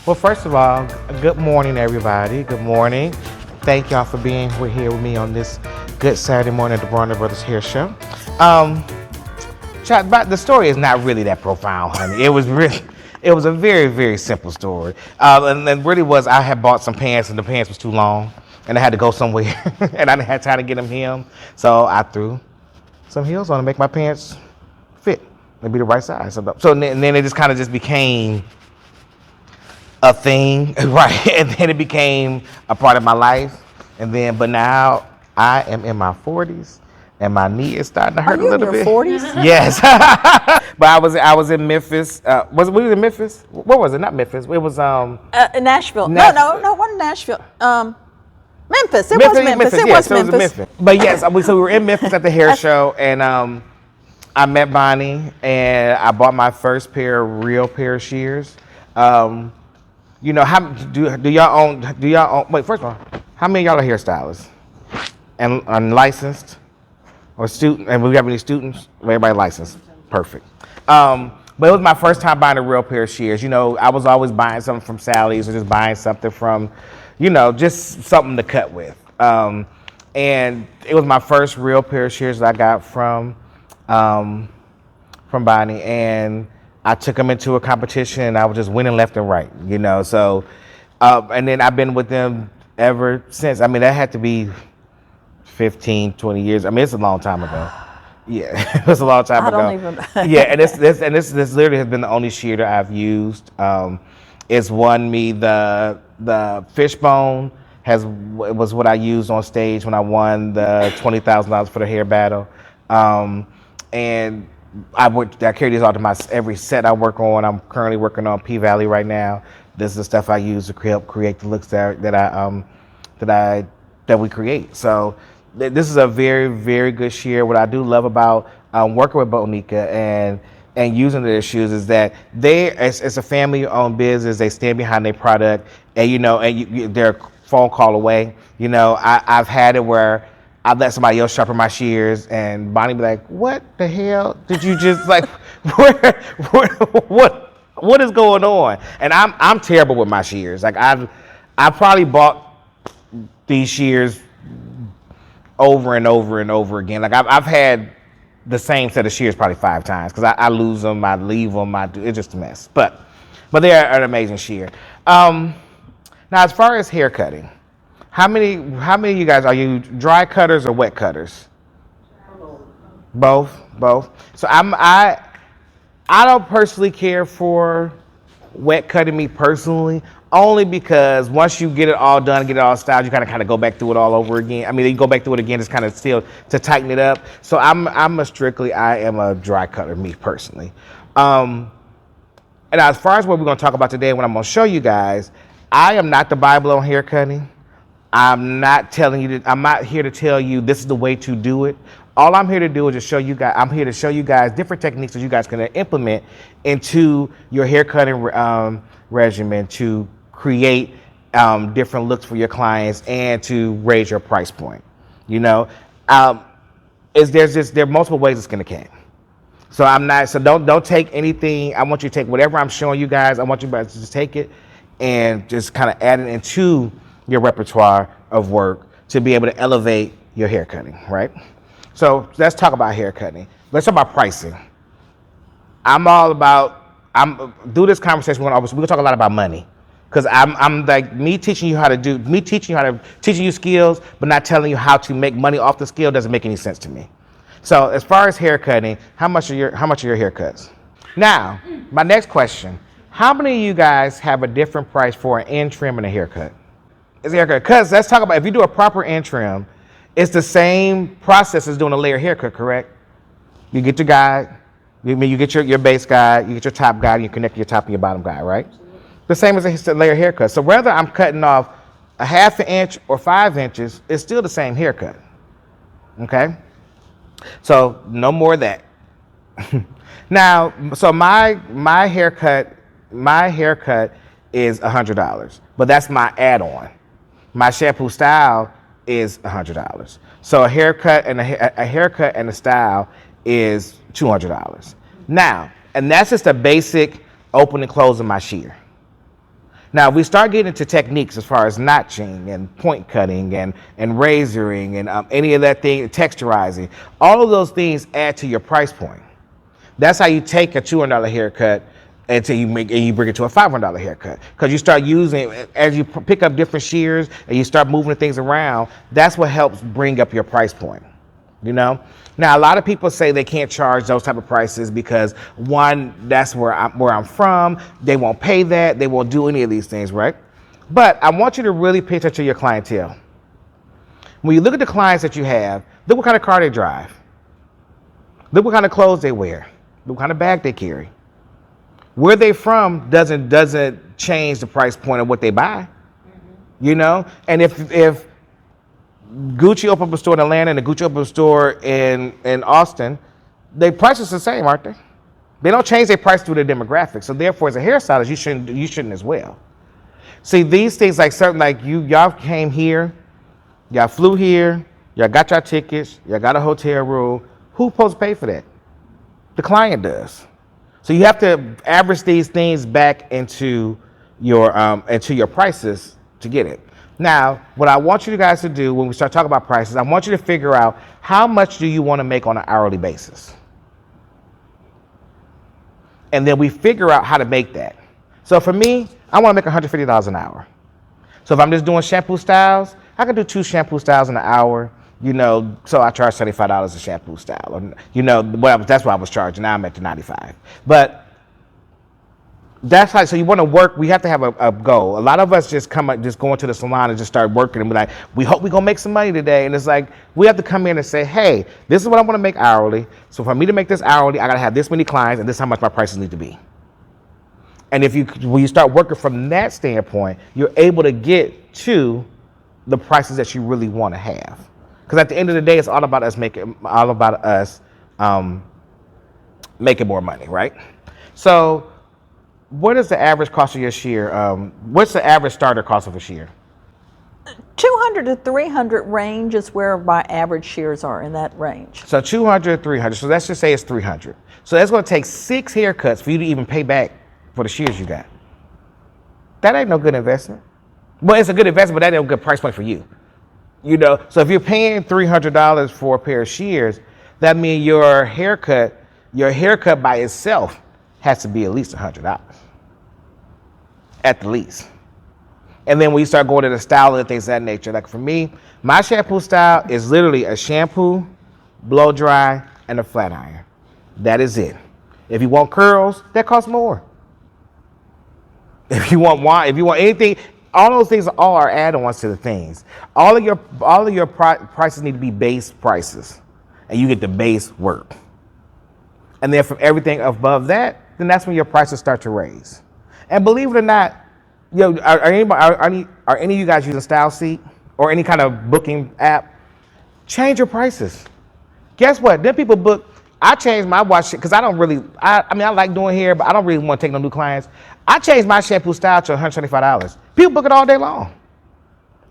Well, first of all, good morning, everybody. Good morning. Thank y'all for being here with me on this good Saturday morning at the Bronner Brothers Hair Show. But the story is not really that profound, honey. It was a very, very simple story. And really was, I had bought some pants and the pants was too long and I had to go somewhere and I didn't have time to get them hemmed. So I threw some heels on to make my pants fit and be the right size. So then it just kind of just became a thing, right? And then it became a part of my life. But now I am in my 40s and my knee is starting to hurt a little bit. Are you in your 40s? Yes. But I was in Memphis. We was in Memphis? What was it? Not Memphis. It was Nashville. No, wasn't Nashville. Memphis. It was Memphis. But yes, so we were in Memphis at the hair show, and I met Bonnie, and I bought my first real pair of shears. You know, how do y'all own? Wait, first of all, how many of y'all are hairstylists and licensed or student? And we have any students? Everybody licensed. Perfect. But it was my first time buying a real pair of shears. You know, I was always buying something from Sally's or just buying something from, you know, just something to cut with. And it was my first real pair of shears that I got from Bonnie, and I took them into a competition and I was just winning left and right, you know. So, and then I've been with them ever since. I mean, that had to be 15, 20 years. I mean, it's a long time ago. Yeah, it was a long time ago. I don't even. Yeah, and this literally has been the only shear that I've used. It's won me the fishbone was what I used on stage when I won the $20,000 for the hair battle, and I carry these out to every set I work on. I'm currently working on P Valley right now. This is the stuff I use to help create the looks that we create. So this is a very, very good shear. What I do love about working with Bonika and using their shoes is that it's a family-owned business. They stand behind their product, and you know, they're a phone call away. You know, I've had it where I let somebody else sharpen my shears, and Bonnie be like, "What the hell did you just like? What is going on?" And I'm terrible with my shears. Like I probably bought these shears over and over and over again. Like I've had the same set of shears probably 5 times because I lose them, I leave them, it's just a mess. But they're an amazing shear. Now, as far as hair cutting, how many of you guys are you dry cutters or wet cutters? Both. So I don't personally care for wet cutting, me personally, only because once you get it all done, get it all styled, you kind of go back through it all over again. I mean, you go back through it again, just kind of still to tighten it up. So I am a dry cutter, me personally. And as far as what we're going to talk about today, what I'm going to show you guys, I am not the Bible on hair cutting. I'm not here to tell you this is the way to do it. All I'm here to do is just show you guys. I'm here to show you guys different techniques that you guys can implement into your hair cutting regimen to create different looks for your clients and to raise your price point. You know, there are multiple ways it's gonna can. So don't take anything. I want you to take whatever I'm showing you guys. I want you guys to just take it and just kind of add it into your repertoire of work to be able to elevate your hair cutting, right? So let's talk about hair cutting. Let's talk about pricing. Through this conversation, we're gonna talk a lot about money. Because I'm like teaching you skills, but not telling you how to make money off the skill doesn't make any sense to me. So as far as hair cutting, how much are your haircuts? Now, my next question, how many of you guys have a different price for an end trim and a haircut? It's a haircut. Because let's talk about if you do a proper end trim, it's the same process as doing a layer haircut, correct? You get your guide, you get your base guide, you get your top guide, and you connect your top and your bottom guide, right? The same as a layer haircut. So whether I'm cutting off a 1/2 inch or 5 inches, it's still the same haircut. Okay? So no more of that. Now, so my haircut is $100, but that's my add-on. My shampoo style is $100. So a haircut and a style is $200. Now, and that's just a basic open and close of my shear. Now, we start getting into techniques as far as notching and point cutting and razoring and any of that thing, texturizing. All of those things add to your price point. That's how you take a $200 haircut until you bring it to a $500 haircut. Because you start using, as you pick up different shears and you start moving things around, that's what helps bring up your price point. You know? Now, a lot of people say they can't charge those type of prices because, one, that's where I'm from. They won't pay that. They won't do any of these things, right? But I want you to really pay attention to your clientele. When you look at the clients that you have, look what kind of car they drive. Look what kind of clothes they wear. Look what kind of bag they carry. Where they from doesn't change the price point of what they buy. You know? And if Gucci opened up a store in Atlanta and the Gucci opened up a store in Austin, their prices are the same, aren't they? They don't change their price through their demographics. So therefore, as a hairstylist, you shouldn't as well. See, these things like certain, like y'all came here, y'all flew here, y'all got your tickets, y'all got a hotel room. Who's supposed to pay for that? The client does. So you have to average these things back into your prices to get it. Now, what I want you guys to do when we start talking about prices, I want you to figure out how much do you want to make on an hourly basis. And then we figure out how to make that. So for me, I want to make $150 an hour. So if I'm just doing shampoo styles, I can do 2 shampoo styles in an hour, you know, so I charge $75 a shampoo style. Or, you know, that's what I was charging. Now I'm at the $95. But that's how, so you want to work, we have to have a goal. A lot of us just go into the salon and just start working and be like, we hope we're going to make some money today. And it's like, we have to come in and say, hey, this is what I want to make hourly. So for me to make this hourly, I got to have this many clients and this is how much my prices need to be. And when you start working from that standpoint, you're able to get to the prices that you really want to have. Because at the end of the day, it's all about us making more money, right? So what is the average cost of your shear? What's the average starter cost of a shear? 200 to 300 range is where my average shears are, in that range. So 200, 300. So let's just say it's 300. So that's going to take 6 haircuts for you to even pay back for the shears you got. That ain't no good investment. Well, it's a good investment, but that ain't a good price point for you. You know, so if you're paying $300 for a pair of shears, that means your haircut by itself has to be at least $100, at the least. And then when you start going to the style and things of that nature, like for me, my shampoo style is literally a shampoo, blow dry, and a flat iron. That is it. If you want curls, that costs more. If you want anything, all those things are add-ons to the things. All of your prices need to be base prices, and you get the base work. And then from everything above that, then that's when your prices start to raise. And believe it or not, you know, are any of you guys using StyleSeat or any kind of booking app? Change your prices. Guess what? Then people book. I changed my watch because I like doing hair, but I don't really want to take no new clients. I changed my shampoo style to $175. People book it all day long.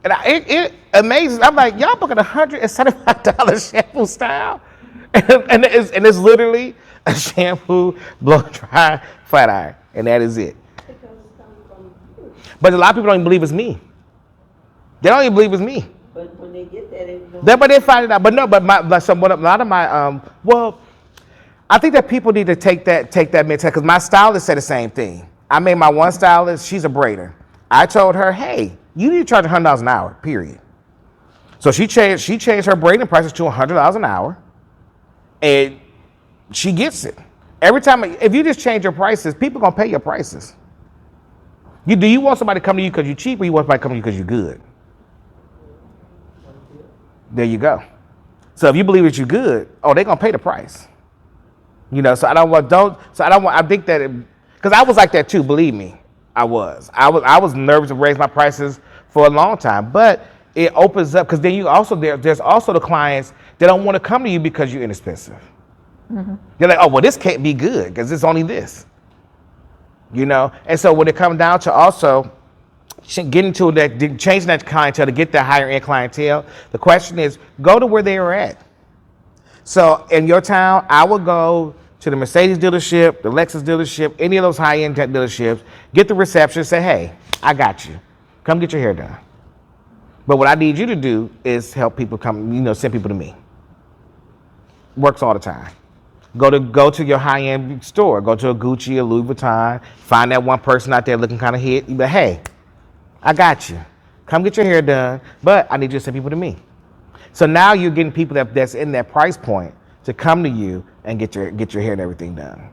And it amazes. I'm like, y'all booking $175 shampoo style? And it's literally a shampoo, blow dry, flat iron. And that is it. But a lot of people don't even believe it's me. They don't even believe it's me. But when they get that, but they find it out. But no, a lot of my I think that people need to take that mentality, because my stylist said the same thing. I made my one stylist, she's a braider. I told her, hey, you need to charge $100 an hour, period. So she changed her braiding prices to $100 an hour, and she gets it. Every time, if you just change your prices, people gonna pay your prices. Do you want somebody to come to you because you're cheap, or you want somebody to come to you because you're good? There you go. So if you believe that you're good, they're gonna pay the price. You know, I think that, because I was like that too, believe me, I was nervous to raise my prices for a long time, but it opens up, because then there's also the clients that don't want to come to you because you're inexpensive. Mm-hmm. They're like, well, this can't be good because it's only this. You know, and so when it comes down to also getting to that, changing that clientele to get that higher end clientele, the question is, go to where they are at. So in your town, I would go to the Mercedes dealership, the Lexus dealership, any of those high end dealerships, get the reception, say, hey, I got you. Come get your hair done. But what I need you to do is help people come, send people to me. Works all the time. Go to your high-end store. Go to a Gucci or Louis Vuitton. Find that one person out there looking kind of hit. You be like, hey, I got you. Come get your hair done, but I need you to send people to me. So now you're getting people that's in that price point to come to you and get your hair and everything done.